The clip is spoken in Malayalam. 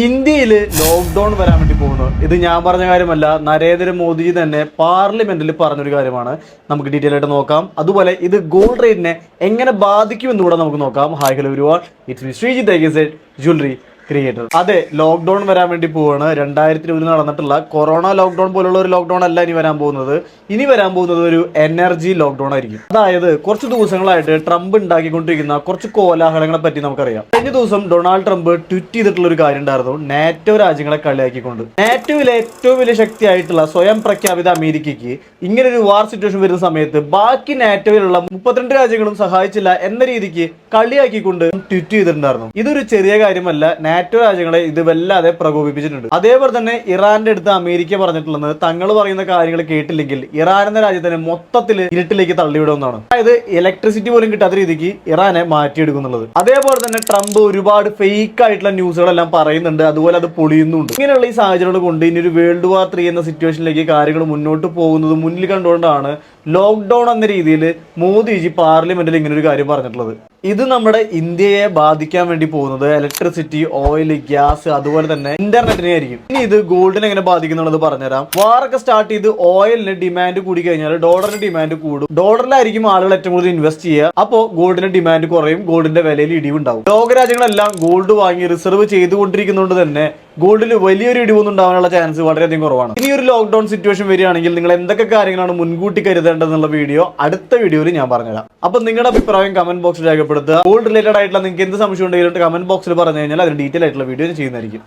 ഇന്ത്യയിൽ ലോക്ക്ഡൗൺ വരാൻ വേണ്ടി പോകുന്നു. ഇത് ഞാൻ പറഞ്ഞ കാര്യമല്ല, നരേന്ദ്രമോദിജി തന്നെ പാർലമെന്റിൽ പറഞ്ഞൊരു കാര്യമാണ്. നമുക്ക് ഡീറ്റെയിൽ ആയിട്ട് നോക്കാം. അതുപോലെ ഇത് ഗോൾഡ് റേറ്റിനെ എങ്ങനെ ബാധിക്കുമെന്ന് കൂടെ നമുക്ക് നോക്കാം. Hi hello everyone, it's me Sreejith jewellery creator. അതെ, ലോക്ക്ഡൌൺ വരാൻ വേണ്ടി പോവാണ്. 2020 നടന്നിട്ടുള്ള കൊറോണ ലോക്ക്ഡൌൺ പോലുള്ള ഒരു ലോക്ക്ഡൌൺ അല്ല ഇനി വരാൻ പോകുന്നത്. ഇനി വരാൻ പോകുന്നത് ഒരു എനർജി ലോക്ക്ഡൌൺ ആയിരിക്കും. അതായത് കുറച്ച് ദിവസങ്ങളായിട്ട് ട്രംപ് ഉണ്ടാക്കിക്കൊണ്ടിരിക്കുന്ന കുറച്ച് കോലാഹലങ്ങളെ പറ്റി നമുക്കറിയാം. കഴിഞ്ഞ ദിവസം ഡൊണാൾഡ് ട്രംപ് ട്വീറ്റ് ചെയ്തിട്ടുള്ള ഒരു കാര്യം ഉണ്ടായിരുന്നു, നാറ്റോ രാജ്യങ്ങളെ കളിയാക്കിക്കൊണ്ട്. നാറ്റോയിലെ ഏറ്റവും വലിയ ശക്തിയായിട്ടുള്ള സ്വയം പ്രഖ്യാപിത അമേരിക്കയ്ക്ക് ഇങ്ങനെ ഒരു വാർ സിറ്റുവേഷൻ വരുന്ന സമയത്ത് ബാക്കി നാറ്റോയിലുള്ള 32 രാജ്യങ്ങളും സഹായിച്ചില്ല എന്ന രീതിക്ക് കളിയാക്കിക്കൊണ്ട് ട്വീറ്റ് ചെയ്തിട്ടുണ്ടായിരുന്നു. ഇതൊരു ചെറിയ കാര്യമല്ല, നാറ്റോ രാജ്യങ്ങളെ ഇത് വല്ലാതെ പ്രകോപിപ്പിച്ചിട്ടുണ്ട്. അതേപോലെ തന്നെ ഇറാന്റെ അടുത്ത് അമേരിക്ക പറഞ്ഞിട്ടുള്ളത്, തങ്ങൾ പറയുന്ന കാര്യങ്ങൾ കേട്ടില്ലെങ്കിൽ ഇറാൻ എന്ന രാജ്യത്തിനെ മൊത്തത്തിൽ ഇരുട്ടിലേക്ക് തള്ളിവിടുമെന്നാണ്. അതായത് ഇലക്ട്രിസിറ്റി പോലും കിട്ടാത്ത രീതിക്ക് ഇറാനെ മാറ്റിയെടുക്കുന്നുള്ളത്. അതേപോലെ തന്നെ ട്രംപ് ഒരുപാട് ഫേക്ക് ആയിട്ടുള്ള ന്യൂസുകളെല്ലാം പറയുന്നുണ്ട്, അതുപോലെ അത് പൊളിയുന്നുണ്ട്. ഇങ്ങനെയുള്ള ഈ സാഹചര്യങ്ങൾ കൊണ്ട് ഇനി ഒരു വേൾഡ് വാർ 3 എന്ന സിറ്റുവേഷനിലേക്ക് കാര്യങ്ങൾ മുന്നോട്ട് പോകുന്നത് മുന്നിൽ കണ്ടുകൊണ്ടാണ് ലോക്ക്ഡൌൺ എന്ന രീതിയിൽ മോദിജി പാർലമെന്റിൽ ഇങ്ങനെ ഒരു കാര്യം പറഞ്ഞിട്ടുള്ളത്. ഇത് നമ്മുടെ ഇന്ത്യയെ ബാധിക്കാൻ വേണ്ടി പോകുന്നത് ഇലക്ട്രിസിറ്റി, ഓയിൽ, ഗ്യാസ്, അതുപോലെ തന്നെ ഇന്റർനെറ്റിനെ ആയിരിക്കും. ഇനി ഇത് ഗോൾഡിനെ എങ്ങനെ ബാധിക്കുന്നുള്ളത് പറഞ്ഞുതരാം. വാറൊക്കെ സ്റ്റാർട്ട് ചെയ്ത് ഓയിലിന് ഡിമാൻഡ് കൂടി കഴിഞ്ഞാൽ ഡോളറിന് ഡിമാൻഡ് കൂടും. ഡോളറിലായിരിക്കും ആളുകൾ ഏറ്റവും കൂടുതൽ ഇൻവെസ്റ്റ് ചെയ്യുക. അപ്പോൾ ഗോൾഡിന്റെ ഡിമാൻഡ് കുറയും, ഗോൾഡിന്റെ വിലയിൽ ഇടിവുണ്ടാവും. ലോകരാജ്യങ്ങളെല്ലാം ഗോൾഡ് വാങ്ങി റിസർവ് ചെയ്തുകൊണ്ടിരിക്കുന്നതുകൊണ്ട് തന്നെ ഗോൾഡിൽ വലിയൊരു ഇടിവൊന്നും ഉണ്ടാവാനുള്ള ചാൻസ് വളരെയധികം കുറവാണ്. ഇനി ഒരു ലോക്ക്ഡൌൺ സിറ്റുവേഷൻ വരികയാണെങ്കിൽ നിങ്ങൾ എന്തൊക്കെ കാര്യങ്ങളാണ് മുൻകൂട്ടി കരുതേണ്ടതെന്നുള്ള വീഡിയോ അടുത്ത വീഡിയോയിൽ ഞാൻ പറഞ്ഞുതരാം. അപ്പൊ നിങ്ങളുടെ അഭിപ്രായം കമന്റ് ബോക്സിൽ രേഖപ്പെടുത്തുക. ഗോൾഡ് റിലേറ്റഡ് ആയിട്ടുള്ള നിങ്ങൾക്ക് എന്ത് സംശയം ഉണ്ടെങ്കിലും കമന്റ് ബോക്സിൽ പറഞ്ഞു കഴിഞ്ഞാൽ അതിന് ഡീറ്റെയിൽ ആയിട്ടുള്ള വീഡിയോ ചെയ്യുന്നതായിരിക്കും.